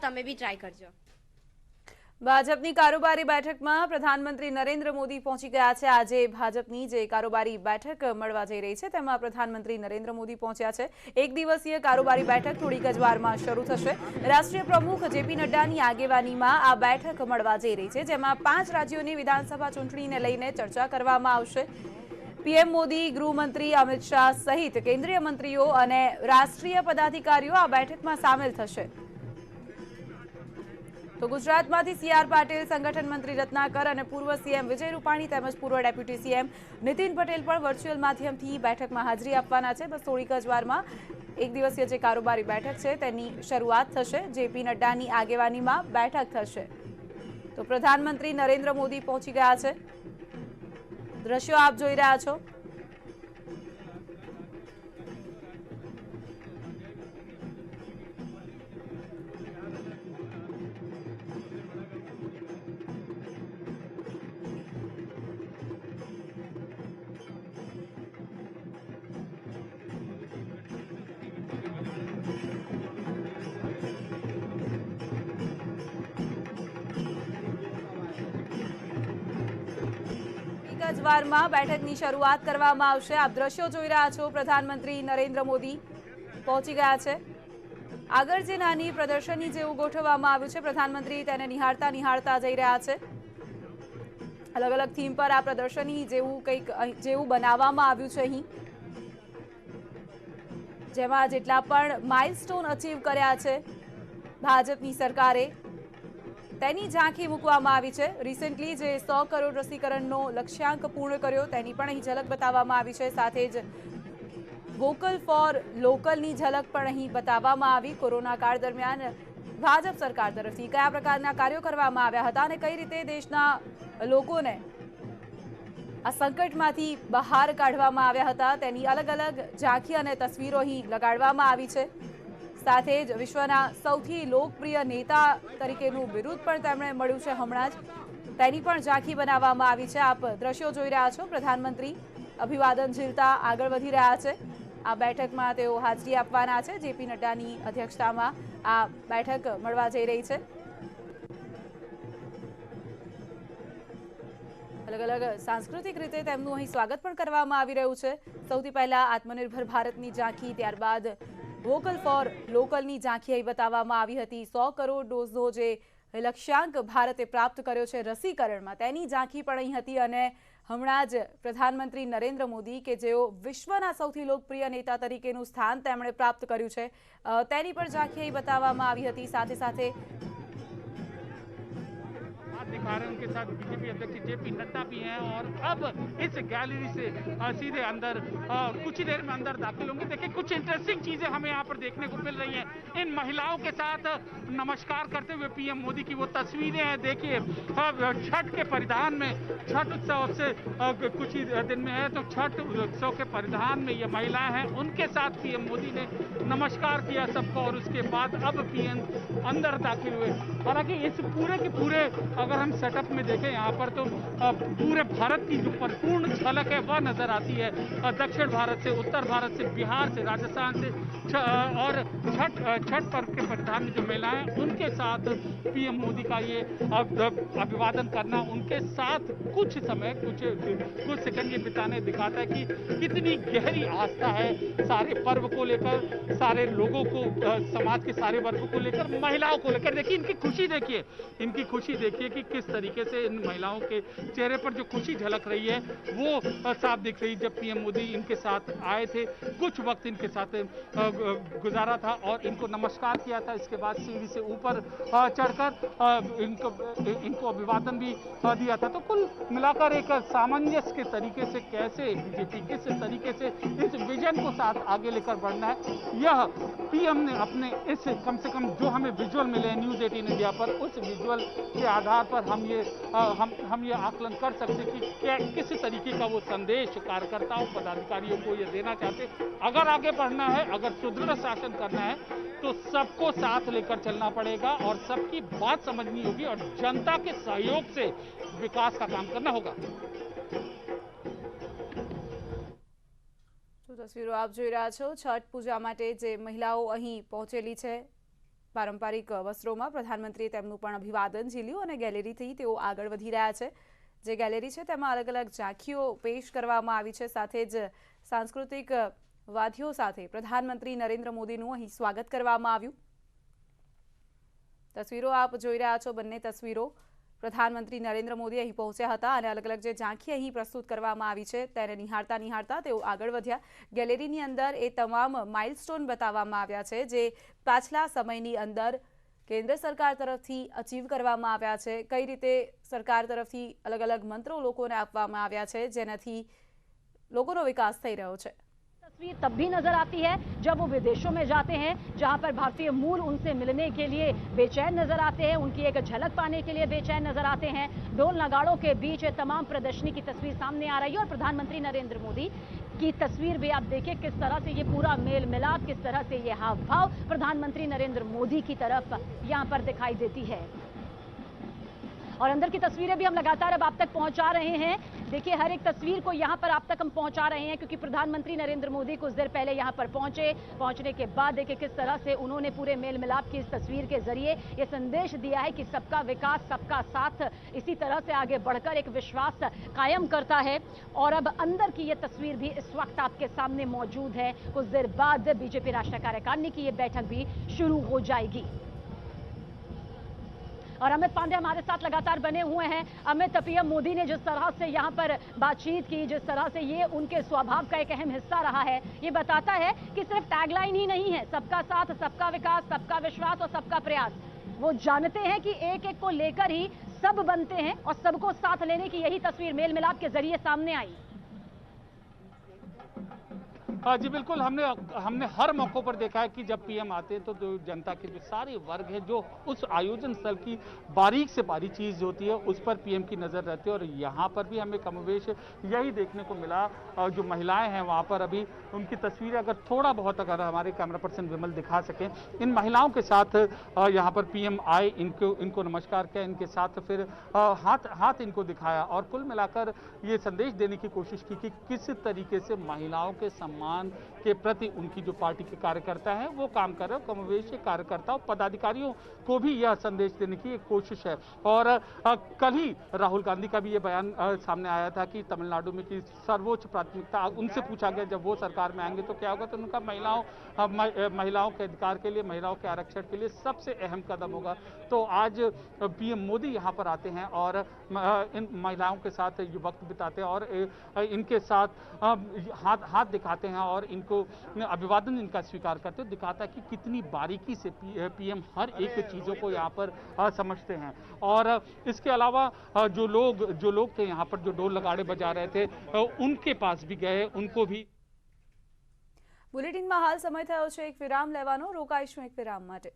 તમે બી ટ્રાય કરજો। ભાજપની કારોબારી બેઠકમાં પ્રધાનમંત્રી નરેન્દ્ર મોદી પહોંચી ગયા છે। આજે ભાજપની જે કારોબારી બેઠક મળવા જઈ રહી છે તેમાં પ્રધાનમંત્રી નરેન્દ્ર મોદી પહોંચ્યા છે। એક દિવસીય કારોબારી બેઠક થોડીક જ વારમાં શરૂ થશે। રાષ્ટ્રીય પ્રમુખ જેપી નડ્ડાની આગેવાનીમાં આ બેઠક મળવા જઈ રહી છે, જેમાં 5 રાજ્યોની વિધાનસભા ચૂંટણીને લઈને ચર્ચા કરવામાં આવશે। पीएम मोदी, गृहमंत्री अमित शाह सहित केंद्रीय मंत्रीओ અને રાષ્ટ્રીય પદાધિકારીઓ આ બેઠકમાં સામેલ થશે। तो गुजरातमांथी सीआर पाटिल, संगठन मंत्री रत्नाकर और पूर्व सीएम विजय रूपाणी તેમજ पूर्व डेप्यूटी सीएम नितिन पटेल पण वर्च्युअल माध्यमथी બેઠકમાં हाजरी આપવાના છે। बस થોડીક જ વારમાં એક દિવસીય જે કારોબારી બેઠક છે તેની શરૂઆત થશે। જેપી નડ્ડાની આગેવાનીમાં બેઠક થશે। તો પ્રધાનમંત્રી નરેન્દ્ર મોદી પહોંચી ગયા છે। દ્રશ્યો આપ જોઈ રહ્યા છો। વારમાં બેઠકની શરૂઆત કરવામાં આવશે। આપ દ્રશ્યો જોઈ રહ્યા છો। પ્રધાનમંત્રી નરેન્દ્ર મોદી પહોંચી ગયા છે। આગળ જે નાની પ્રદર્શની જેવું ગોઠવવામાં આવ્યું છે, પ્રધાનમંત્રી તેને નિહાળતા જઈ રહ્યા છે। અલગ અલગ થીમ પર આ પ્રદર્શની જેવું બનાવવામાં આવ્યું છે। અહીં જેમાં જેટલા પણ માઇલસ્ટોન અચીવ કર્યા છે ભાજપની સરકારે તેની ઝાંખી મૂકવામાં આવી છે। રિસેન્ટલી જે 100 કરોડ રસીકરણનો લક્ષ્યાંક પૂર્ણ કર્યો તેની પણ અહીં ઝલક બતાવવામાં આવી છે। સાથે જ વોકલ ફોર લોકલની ઝલક પણ અહીં બતાવવામાં આવી। કોરોના કાળ દરમિયાન ભાજપ સરકાર તરફથી કયા પ્રકારના કાર્યો કરવામાં આવ્યા હતા અને કઈ રીતે દેશના લોકોને આ સંકટમાંથી બહાર કાઢવામાં આવ્યા હતા તેની અલગ અલગ ઝાંખી અને તસવીરો અહીં લગાડવામાં આવી છે। સાથે જ વિશ્વના સૌથી લોકપ્રિય નેતા તરીકેનું બિરુદ પણ તેમણે મળ્યું છે હમણાં જ, તેની પણ ઝાંખી બનાવવામાં આવી છે। આપ દ્રશ્યો જોઈ રહ્યા છો। પ્રધાનમંત્રી અભિવાદન ઝીલતા આગળ વધી રહ્યા છે। આ બેઠકમાં તેઓ હાજરી આપવાના છે। જેપી નડ્ડાની અધ્યક્ષતામાં આ બેઠક મળવા જઈ રહી છે। अलग अलग सांस्कृतिक रीते તેમનું અહીં સ્વાગત પણ કરવામાં આવી રહ્યું છે। સૌથી પહેલા આત્મનિર્ભર ભારતની ઝાંખી, ત્યારબાદ વોકલ ફોર લોકલની ઝાંખી અહીં બતાવવામાં આવી હતી। 100 કરોડ ડોઝનો જે લક્ષ્યાંક ભારતે પ્રાપ્ત કર્યો છે રસીકરણમાં તેની ઝાંખી પણ અહીં હતી। અને હમણાં જ પ્રધાનમંત્રી નરેન્દ્ર મોદી કે જેઓ વિશ્વના સૌથી લોકપ્રિય નેતા તરીકેનું સ્થાન તેમણે પ્રાપ્ત કર્યું છે તેની પણ ઝાંખી અહીં બતાવવામાં આવી હતી। સાથે સાથે दिखा रहे हैं उनके साथ बीजेपी अध्यक्ष जेपी नड्डा भी हैं और अब इस गैलरी से सीधे अंदर कुछ ही देर में अंदर दाखिल होंगे। देखिए कुछ इंटरेस्टिंग चीजें हमें यहाँ पर देखने को मिल रही हैं। इन महिलाओं के साथ नमस्कार करते हुए पीएम मोदी की वो तस्वीरें हैं। देखिए छठ के परिधान में, छठ उत्सव से कुछ ही दिन में है तो छठ उत्सव के परिधान में ये महिलाएं हैं, उनके साथ पीएम मोदी ने नमस्कार किया सबको और उसके बाद अब पीएम अंदर दाखिल हुए। हालांकि इस पूरे के पूरे अगर हम सेटअप में देखें यहाँ पर तो पूरे भारत की जो परिपूर्ण झलक है वह नजर आती है। दक्षिण भारत से, उत्तर भारत से, बिहार से, राजस्थान से और छठ पर्व के परिधान में जो महिलाएं उनके साथ पीएम मोदी का ये अभिवादन करना, उनके साथ कुछ समय कुछ सेकंड ये बिताने दिखाता है कि कितनी गहरी आस्था है सारे पर्व को लेकर, सारे लोगों को, समाज के सारे वर्गों को लेकर, महिलाओं को लेकर। देखिए इनकी खुशी, देखिए इनकी खुशी, देखिए कि किस तरीके से इन महिलाओं के चेहरे पर जो खुशी झलक रही है वो साफ दिख रही। जब पीएम मोदी इनके साथ आए थे, कुछ वक्त इनके साथ गुजारा था और इनको नमस्कार किया था। इसके बाद सीढ़ी से ऊपर चढ़कर इनको अभिवादन भी दिया था। तो कुल मिलाकर एक सामंजस्य के तरीके से कैसे बीजेपी किस तरीके से इस विजन को साथ आगे लेकर बढ़ना है, यह पीएम ने अपने इस कम से कम जो हमें विजुअल मिले न्यूज 18 इंडिया पर, उस विजुअल के आधार पर हम ये आकलन कर सकते कि किस तरीके का वो संदेश कार्यकर्ताओं, पदाधिकारियों को ये देना चाहते। अगर आगे बढ़ना है, अगर सुदृढ़ शासन करना है तो सबको साथ लेकर चलना पड़ेगा और सबकी बात समझनी होगी और जनता के सहयोग से विकास का काम करना होगा। તસવીરો આપ જોઈ રહ્યા છો। છઠ પૂજા માટે જે મહિલાઓ અહીં પહોંચેલી છે પારંપરિક વસ્ત્રોમાં પ્રધાનમંત્રીએ તેમનું પણ અભિવાદન ઝીલ્યું અને ગેલેરીથી તેઓ આગળ વધી રહ્યા છે। જે ગેલેરી છે તેમાં અલગ અલગ ઝાંખીઓ પેશ કરવામાં આવી છે। સાથે જ સાંસ્કૃતિક વાદ્યો સાથે પ્રધાનમંત્રી નરેન્દ્ર મોદીનું અહીં સ્વાગત કરવામાં આવ્યું। તસવીરો આપ જોઈ રહ્યા છો, બંને તસવીરો પ્રધાનમંત્રી નરેન્દ્ર મોદી અહીં પહોંચ્યા હતા અને અલગ અલગ જે ઝાંખી અહીં પ્રસ્તુત કરવામાં આવી છે તેને નિહાળતા તેઓ આગળ વધ્યા। ગેલેરીની અંદર એ તમામ માઇલસ્ટોન બતાવવામાં આવ્યા છે જે પાછલા સમયની અંદર કેન્દ્ર સરકાર તરફથી અચીવ કરવામાં આવ્યા છે। કઈ રીતે સરકાર તરફથી અલગ અલગ મંત્રો લોકોને આપવામાં આવ્યા છે જેનાથી લોકોનો વિકાસ થઈ રહ્યો છે। तस्वीर तब भी नजर आती है जब वो विदेशों में जाते हैं, जहां पर भारतीय मूल उनसे मिलने के लिए बेचैन नजर आते हैं, उनकी एक झलक पाने के लिए बेचैन नजर आते हैं। ढोल नगाड़ों के बीच तमाम प्रदर्शनी की तस्वीर सामने आ रही है और प्रधानमंत्री नरेंद्र मोदी की तस्वीर भी आप देखिए किस तरह से ये पूरा मेल मिलाप, किस तरह से ये हाव भाव प्रधानमंत्री नरेंद्र मोदी की तरफ यहाँ पर दिखाई देती है। और अंदर की तस्वीरें भी हम लगातार अब आप तक पहुंचा रहे हैं। देखिए हर एक तस्वीर को यहां पर आप तक हम पहुंचा रहे हैं क्योंकि प्रधानमंत्री नरेंद्र मोदी कुछ देर पहले यहां पर पहुंचने के बाद देखिए किस तरह से उन्होंने पूरे मेल मिलाप की इस तस्वीर के जरिए ये संदेश दिया है कि सबका विकास, सबका साथ इसी तरह से आगे बढ़कर एक विश्वास कायम करता है। और अब अंदर की ये तस्वीर भी इस वक्त आपके सामने मौजूद है। कुछ देर बाद बीजेपी राष्ट्रीय कार्यकारिणी की ये बैठक भी शुरू हो जाएगी और अमित पांडे हमारे साथ लगातार बने हुए हैं। अमित, पीएम मोदी ने जिस तरह से यहाँ पर बातचीत की, जिस तरह से ये उनके स्वभाव का एक अहम हिस्सा रहा है, ये बताता है कि सिर्फ टैगलाइन ही नहीं है सबका साथ, सबका विकास, सबका विश्वास और सबका प्रयास। वो जानते हैं कि एक एक को लेकर ही सब बनते हैं और सबको साथ लेने की यही तस्वीर मेल मिलाप के जरिए सामने आई। जी बिल्कुल, हमने हर मौकों पर देखा है कि जब पीएम आते हैं तो जनता के जो सारे वर्ग हैं, जो उस आयोजन स्थल की बारीक से बारीक चीज होती है उस पर पीएम की नजर रहती है। और यहाँ पर भी हमें कमोवेश यही देखने को मिला। जो महिलाएं हैं वहाँ पर अभी उनकी तस्वीरें अगर थोड़ा बहुत अगर हमारे कैमरा पर्सन विमल दिखा सकें, इन महिलाओं के साथ यहाँ पर पीएम आए, इनको नमस्कार किया, इनके साथ फिर हाथ इनको दिखाया और कुल मिलाकर ये संदेश देने की कोशिश की कि किस तरीके से महिलाओं के सम्मान के प्रति उनकी जो पार्टी के कार्यकर्ता हैं वो काम कर रहे हैं। कमोवेश कार्यकर्ताओं, पदाधिकारियों को भी यह संदेश देने की एक कोशिश है। और कल ही राहुल गांधी का भी ये बयान सामने आया था कि तमिलनाडु में की सर्वोच्च प्राथमिकता, उनसे पूछा गया जब वो सरकार में आएंगे तो क्या होगा, तो उनका महिलाओं के अधिकार के लिए, महिलाओं के आरक्षण के लिए सबसे अहम कदम होगा। तो आज पीएम मोदी यहाँ पर आते हैं और इन महिलाओं के साथ ये वक्त बिताते हैं और इनके साथ हाथ दिखाते हैं और इनको अभिवादन इनका स्वीकार करते हैं। दिखाता है कि कितनी बारीकी से पीएम हर एक चीजों को यहाँ पर समझते हैं। और इसके अलावा जो लोग थे यहाँ पर, जो ढोल नगाड़े बजा रहे थे, उनके पास भी गए, उनको भी। बुलेटिन में हाल समय थयो छे एक विराम लेवानो, रोकाईशुं एक विराम माटे।